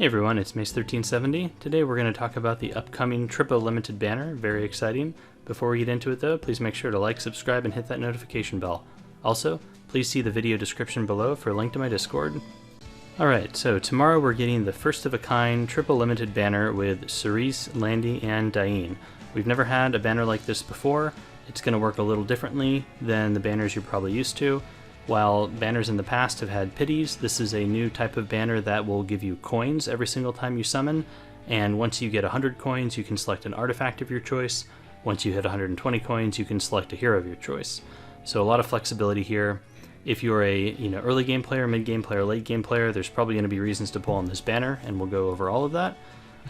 Hey everyone, it's Mace1370. Today we're going to talk about the upcoming Trippo Limited banner. Very exciting. Before we get into it though, please make sure to like, subscribe, and hit that notification bell. Also, please see the video description below for a link to my Discord. Alright, so tomorrow we're getting the first of a kind Trippo Limited banner with Cerise, Landy, and Diene. We've never had a banner like this before. It's going to work a little differently than the banners you're probably used to. While banners in the past have had pities, this is a new type of banner that will give you coins every single time you summon, and once you get 100 coins you can select an artifact of your choice. Once you hit 120 coins you can select a hero of your choice. So a lot of flexibility here. If you're a early game player, mid game player, late game player, there's probably going to be reasons to pull on this banner, and we'll go over all of that.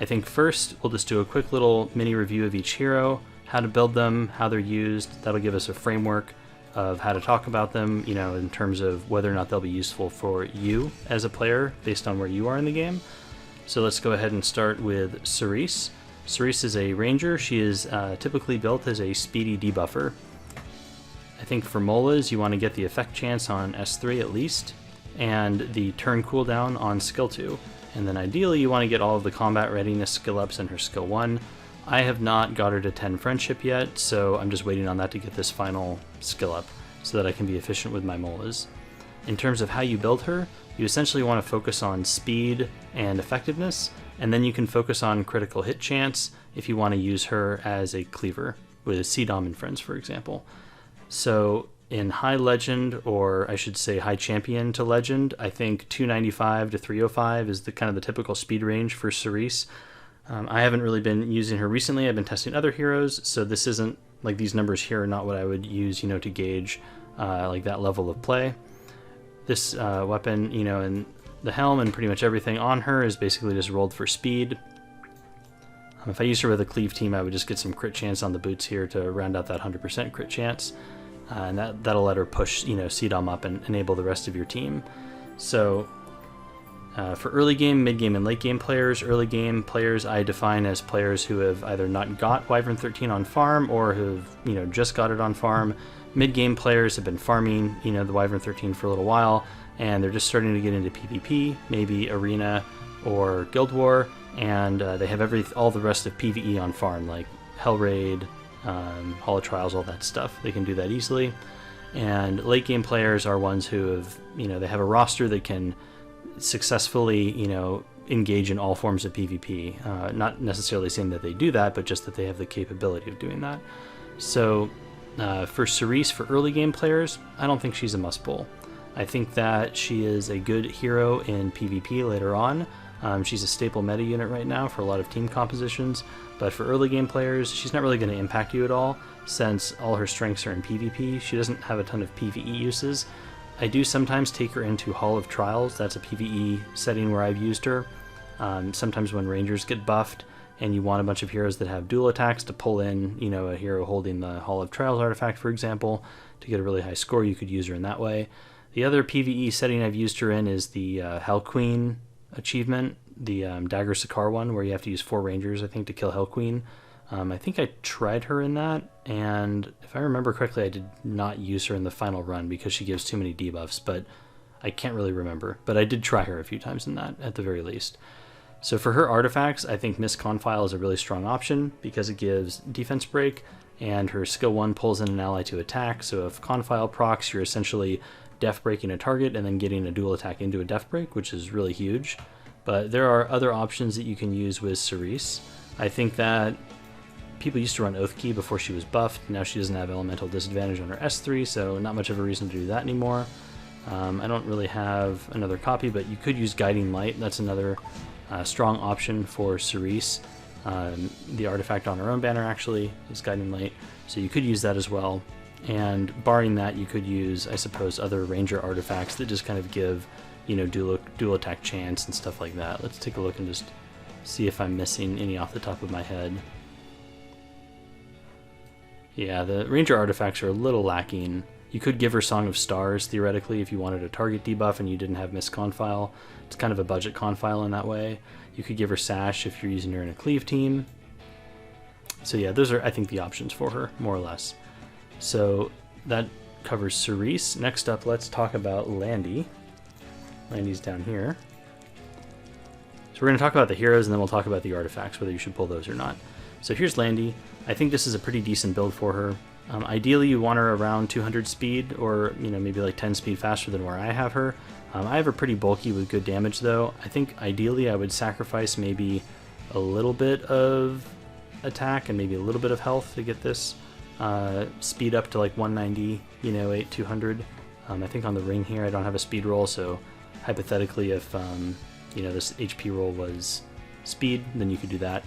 I think first we'll just do a quick little mini review of each hero, how to build them, how they're used. That'll give us a framework of how to talk about them, in terms of whether or not they'll be useful for you as a player based on where you are in the game. So let's go ahead and start with Cerise. Cerise is a ranger. She is typically built as a speedy debuffer. I think for Molas you want to get the effect chance on S3 at least, and the turn cooldown on skill 2. And then ideally you want to get all of the combat readiness skill ups in her skill 1. I have not got her to 10 friendship yet, so I'm just waiting on that to get this final skill up so that I can be efficient with my Molas. In terms of how you build her, you essentially want to focus on speed and effectiveness, and then you can focus on critical hit chance if you want to use her as a cleaver with CDOM and friends, for example. So in high legend, or I should say high champion to legend, I think 295 to 305 is the kind of the typical speed range for Cerise. I haven't really been using her recently. I've been testing other heroes, so this isn't like these numbers here are not what I would use, to gauge like that level of play. This weapon, and the helm and pretty much everything on her is basically just rolled for speed. If I used her with a cleave team, I would just get some crit chance on the boots here to round out that 100% crit chance, and that'll let her push, CDOM up and enable the rest of your team. So. For early game, mid game, and late game players, early game players I define as players who have either not got Wyvern 13 on farm or who've just got it on farm. Mid game players have been farming the Wyvern 13 for a little while, and they're just starting to get into PvP, maybe Arena or Guild War, and they have all the rest of PvE on farm, like Hell Raid, Hall of Trials, all that stuff. They can do that easily. And late game players are ones who have they have a roster that can successfully engage in all forms of PvP, not necessarily saying that they do that, but just that they have the capability of doing that. So for Cerise, for early game players, I don't think she's a must pull. I think that she is a good hero in PvP later on. She's a staple meta unit right now for a lot of team compositions, but for early game players she's not really going to impact you at all, since all her strengths are in PvP. She doesn't have a ton of PvE uses. I do sometimes take her into Hall of Trials. That's a PvE setting where I've used her. Sometimes when Rangers get buffed and you want a bunch of heroes that have dual attacks to pull in, a hero holding the Hall of Trials artifact, for example, to get a really high score, you could use her in that way. The other PvE setting I've used her in is the Hell Queen achievement, the Dagger Sakaar one, where you have to use 4 Rangers, I think, to kill Hell Queen. I think I tried her in that, and if I remember correctly, I did not use her in the final run because she gives too many debuffs, but I can't really remember. But I did try her a few times in that, at the very least. So for her artifacts, I think Miss Confile is a really strong option because it gives defense break, and her skill 1 pulls in an ally to attack, so if Confile procs, you're essentially def breaking a target and then getting a dual attack into a def break, which is really huge. But there are other options that you can use with Cerise. I think that people used to run Oath Key before she was buffed. Now she doesn't have elemental disadvantage on her S3, so not much of a reason to do that anymore. I don't really have another copy, but you could use Guiding Light. That's another strong option for Cerise. The artifact on her own banner actually is Guiding Light, so you could use that as well. And barring that, you could use, I suppose, other ranger artifacts that just kind of give, dual attack chance and stuff like that. Let's take a look and just see if I'm missing any off the top of my head. Yeah, the ranger artifacts are a little lacking. You could give her Song of Stars, theoretically, if you wanted a target debuff and you didn't have Miss Confile. It's kind of a budget Confile in that way. You could give her Sash if you're using her in a cleave team. So yeah, those are, I think, the options for her, more or less. So that covers Cerise. Next up, let's talk about Landy. Landy's down here. we're going to talk about the heroes, and then we'll talk about the artifacts, whether you should pull those or not. So here's Landy. I think this is a pretty decent build for her. Ideally, you want her around 200 speed, or maybe like 10 speed faster than where I have her. I have her pretty bulky with good damage, though. I think ideally I would sacrifice maybe a little bit of attack and maybe a little bit of health to get this speed up to like 190, 200. I think on the ring here I don't have a speed roll, so hypothetically if this HP roll was speed, then you could do that.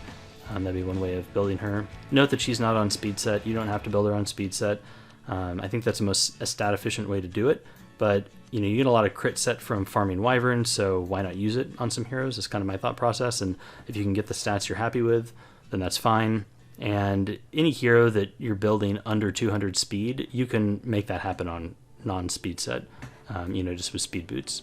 That'd be one way of building her. Note that she's not on speed set. You don't have to build her on speed set. I think that's a stat efficient way to do it, but you get a lot of crit set from farming wyverns, so why not use it on some heroes? That's kind of my thought process, and if you can get the stats you're happy with, then that's fine. And any hero that you're building under 200 speed, you can make that happen on non-speed set, just with speed boots.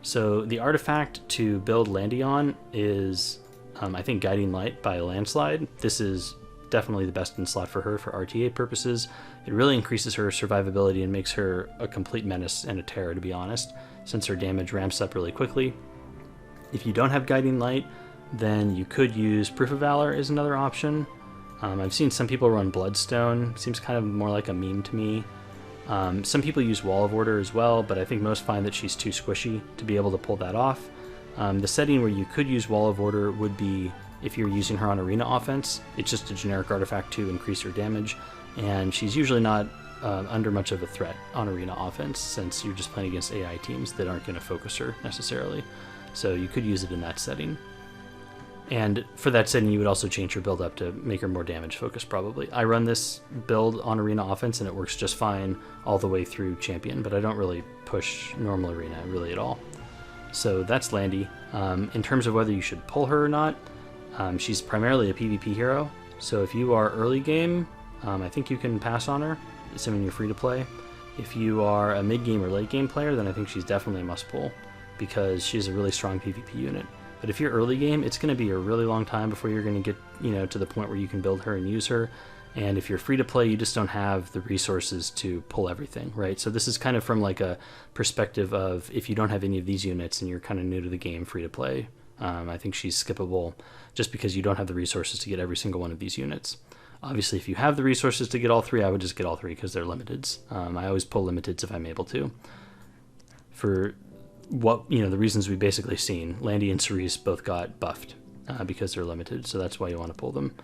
So the artifact to build Landy on is, I think, Guiding Light by Landslide. This is definitely the best in slot for her for RTA purposes. It really increases her survivability and makes her a complete menace and a terror, to be honest, since her damage ramps up really quickly. If you don't have Guiding Light, then you could use Proof of Valor is another option. I've seen some people run Bloodstone. Seems kind of more like a meme to me. Some people use Wall of Order as well, but I think most find that she's too squishy to be able to pull that off. The setting where you could use Wall of Order would be if you're using her on Arena Offense. It's just a generic artifact to increase her damage, and she's usually not under much of a threat on Arena Offense, since you're just playing against AI teams that aren't going to focus her necessarily. So you could use it in that setting. And for that setting, you would also change your build up to make her more damage focused, probably. I run this build on Arena Offense, and it works just fine all the way through Champion, but I don't really push normal Arena really at all. So that's Landy. In terms of whether you should pull her or not, she's primarily a PvP hero, so if you are early game, I think you can pass on her, assuming you're free to play. If you are a mid game or late game player, then I think she's definitely a must pull, because she's a really strong PvP unit. But if you're early game, it's going to be a really long time before you're going to get to the point where you can build her and use her. And if you're free to play, you just don't have the resources to pull everything, right? So this is kind of from like a perspective of if you don't have any of these units and you're kind of new to the game, free to play, I think she's skippable just because you don't have the resources to get every single one of these units. Obviously, if you have the resources to get all three, I would just get all three because they're limiteds. I always pull limiteds if I'm able to. For what the reasons we've basically seen, Landy and Cerise both got buffed because they're limited, so that's why you want to pull them.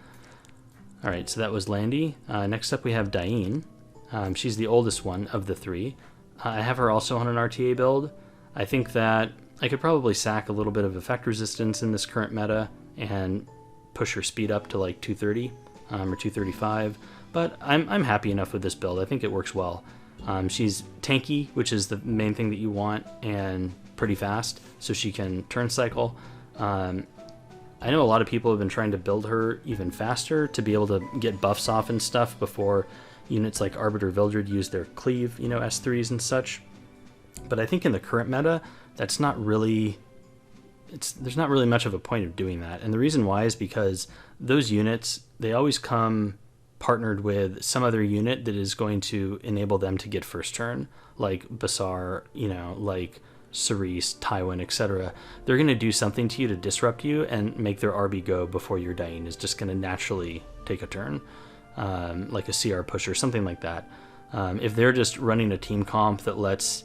Alright, so that was Landy. Next up we have Diene. She's the oldest one of the three. I have her also on an RTA build. I think that I could probably sack a little bit of effect resistance in this current meta and push her speed up to like 230 or 235, but I'm happy enough with this build. I think it works well. She's tanky, which is the main thing that you want, and pretty fast, so she can turn cycle. I know a lot of people have been trying to build her even faster to be able to get buffs off and stuff before units like Arbiter Vildred use their cleave, S3s and such. But I think in the current meta, that's not really... there's not really much of a point of doing that. And the reason why is because those units, they always come partnered with some other unit that is going to enable them to get first turn, like Basar, like Cerise, Tywin, etc. They're going to do something to you to disrupt you and make their RB go before your Diene is just going to naturally take a turn, like a CR push or something like that. If they're just running a team comp that lets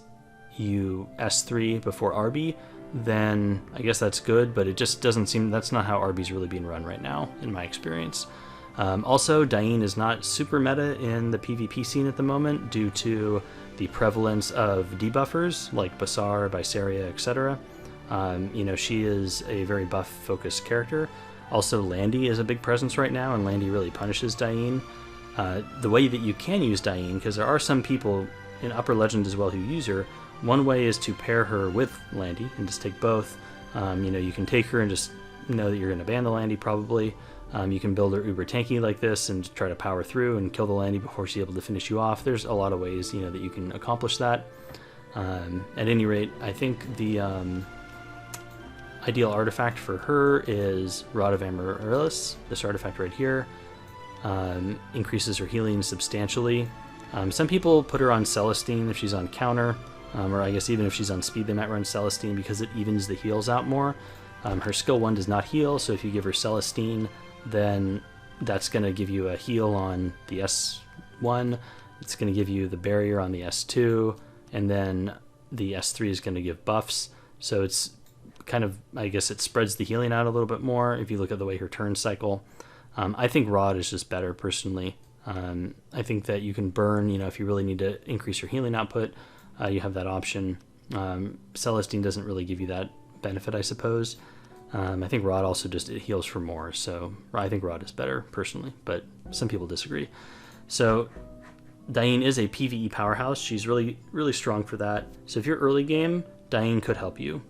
you S3 before RB, then I guess that's good, but it just doesn't seem, that's not how RB's really being run right now, in my experience. Also, Diene is not super meta in the PvP scene at the moment due to the prevalence of debuffers like Basar, Viseria, etc. She is a very buff-focused character. Also, Landy is a big presence right now, and Landy really punishes Diene. The way that you can use Diene, because there are some people in Upper Legend as well who use her, one way is to pair her with Landy and just take both. You can take her and just know that you're going to ban the Landy probably. You can build her uber tanky like this and try to power through and kill the Landy before she's able to finish you off. There's a lot of ways that you can accomplish that. At any rate, I think the ideal artifact for her is Rod of Amaryllis. This artifact right here increases her healing substantially. Some people put her on Celestine if she's on counter, or I guess even if she's on speed they might run Celestine because it evens the heals out more. Her skill 1 does not heal, so if you give her Celestine, then that's going to give you a heal on the S1, it's going to give you the barrier on the S2, and then the S3 is going to give buffs. So it's kind of, I guess it spreads the healing out a little bit more if you look at the way her turns cycle. I think Rod is just better personally. I think that you can burn, if you really need to increase your healing output, you have that option. Celestine doesn't really give you that benefit, I suppose. I think Rod also just it heals for more, so I think Rod is better personally, but some people disagree. So Diene is a PvE powerhouse. She's really, really strong for that. So if you're early game, Diene could help you.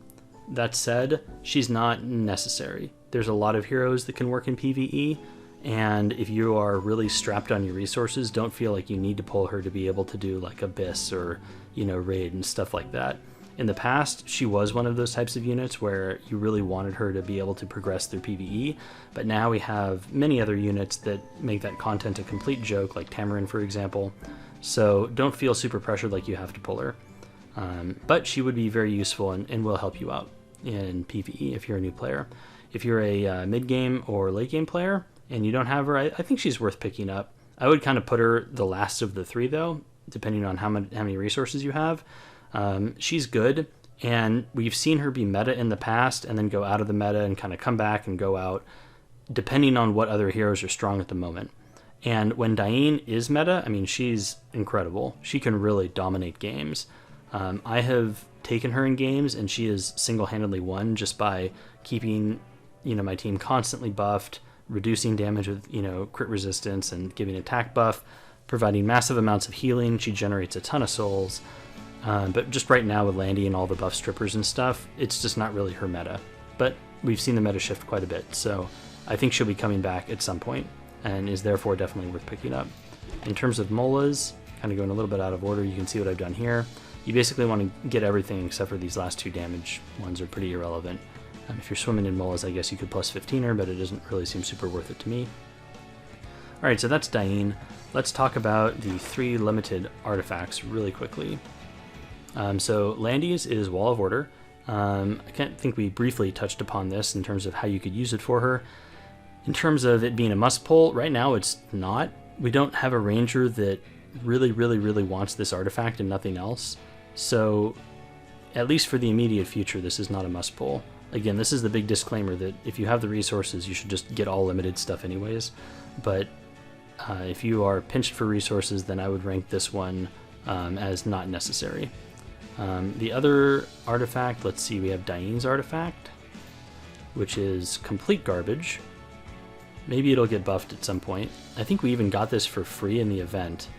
That said, she's not necessary. There's a lot of heroes that can work in PvE, and if you are really strapped on your resources, don't feel like you need to pull her to be able to do like Abyss or, Raid and stuff like that. In the past, she was one of those types of units where you really wanted her to be able to progress through PvE, but now we have many other units that make that content a complete joke, like Tamarin, for example, so don't feel super pressured like you have to pull her. But she would be very useful and will help you out in PvE if you're a new player. If you're a mid-game or late-game player and you don't have her, I think she's worth picking up. I would kind of put her the last of the three, though, depending on how many resources you have. She's good, and we've seen her be meta in the past and then go out of the meta and kind of come back and go out, depending on what other heroes are strong at the moment. And when Diene is meta, I mean, she's incredible. She can really dominate games. I have taken her in games, and she is single-handedly won just by keeping, my team constantly buffed, reducing damage with, crit resistance and giving attack buff, providing massive amounts of healing. She generates a ton of souls. But just right now with Landy and all the buff strippers and stuff, it's just not really her meta. But we've seen the meta shift quite a bit, so I think she'll be coming back at some point, and is therefore definitely worth picking up. In terms of molas, kind of going a little bit out of order, you can see what I've done here. You basically want to get everything except for these last two damage ones are pretty irrelevant. If you're swimming in molas, I guess you could plus 15 her, but it doesn't really seem super worth it to me. Alright, so that's Diene. Let's talk about the 3 limited artifacts really quickly. So Landy's is Wall of Order. I can't think we briefly touched upon this in terms of how you could use it for her. In terms of it being a must pull, right now it's not. We don't have a ranger that really, really, really wants this artifact and nothing else. So at least for the immediate future, this is not a must pull. Again, this is the big disclaimer that if you have the resources, you should just get all limited stuff anyways. But if you are pinched for resources, then I would rank this one as not necessary. The other artifact, let's see, we have Diene's artifact, which is complete garbage. Maybe it'll get buffed at some point. I think we even got this for free in the event.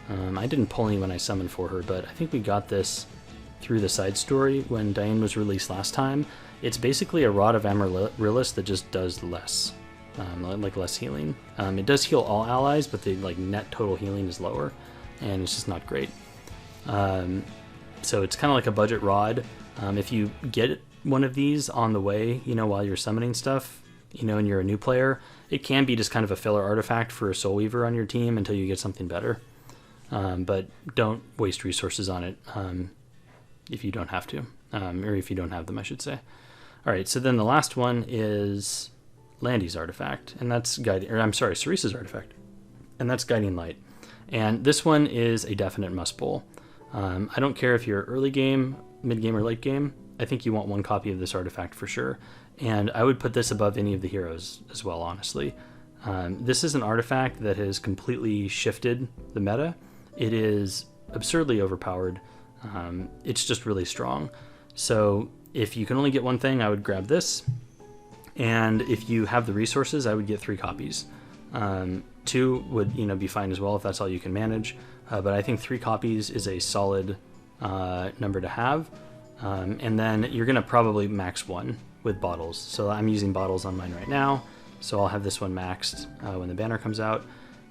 I didn't pull any when I summoned for her, but I think we got this through the side story when Diene was released last time. It's basically a Rod of Amaryllis that just does less, like less healing. It does heal all allies, but the net total healing is lower, and it's just not great. So it's kind of like a budget rod. If you get one of these on the way, while you're summoning stuff, and you're a new player, it can be just kind of a filler artifact for a Soul Weaver on your team until you get something better. But don't waste resources on it if you don't have to, or if you don't have them, I should say. All right, so then the last one is Landy's artifact, and that's Cerise's artifact, and that's Guiding Light. And this one is a definite must pull. I don't care if you're early game, mid game, or late game. I think you want one copy of this artifact for sure. And I would put this above any of the heroes as well, honestly. This is an artifact that has completely shifted the meta. It is absurdly overpowered. It's just really strong. So if you can only get one thing, I would grab this. And if you have the resources, I would get 3 copies. 2 would be fine as well if that's all you can manage. But I think 3 copies is a solid number to have. And then you're going to probably max 1 with bottles. So I'm using bottles on mine right now. So I'll have this one maxed when the banner comes out.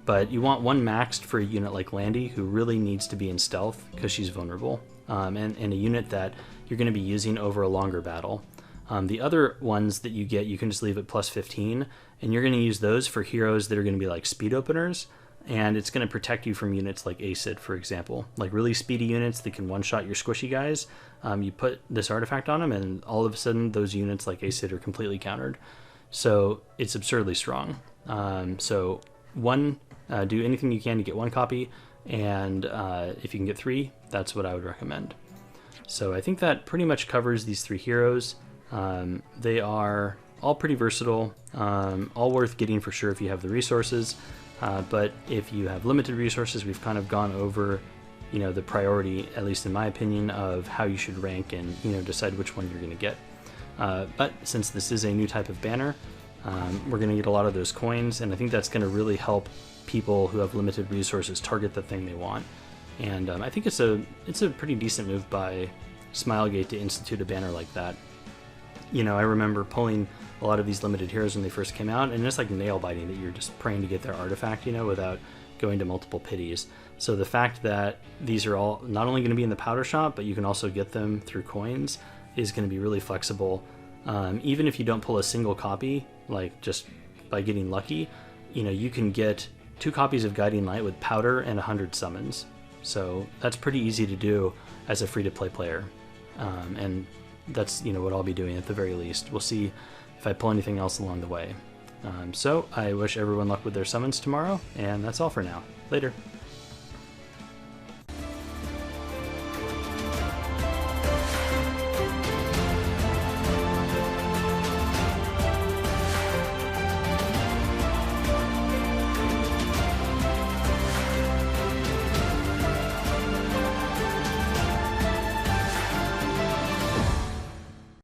But you want one maxed for a unit like Landy, who really needs to be in stealth because she's vulnerable. And a unit that you're going to be using over a longer battle. The other ones that you get, you can just leave at plus 15. And you're going to use those for heroes that are going to be like speed openers. and it's going to protect you from units like Acid, for example. Like really speedy units that can one-shot your squishy guys, you put this artifact on them, and all of a sudden those units like Acid are completely countered. So it's absurdly strong. So one, do anything you can to get 1 copy, and if you can get 3, that's what I would recommend. So I think that pretty much covers these 3 heroes. They are all pretty versatile, all worth getting for sure if you have the resources. But if you have limited resources, we've kind of gone over, the priority, at least in my opinion, of how you should rank and, decide which one you're going to get. But since this is a new type of banner, we're going to get a lot of those coins, and I think that's going to really help people who have limited resources target the thing they want. And I think it's a pretty decent move by Smilegate to institute a banner like that. I remember pulling a lot of these limited heroes when they first came out, and it's like nail biting that you're just praying to get their artifact, without going to multiple pities. So the fact that these are all not only going to be in the powder shop, but you can also get them through coins is going to be really flexible. Even if you don't pull a single copy, like just by getting lucky, you can get 2 copies of Guiding Light with powder and 100 summons. So that's pretty easy to do as a free-to-play player. And that's what I'll be doing at the very least. We'll see if I pull anything else along the way. So I wish everyone luck with their summons tomorrow, and that's all for now. Later.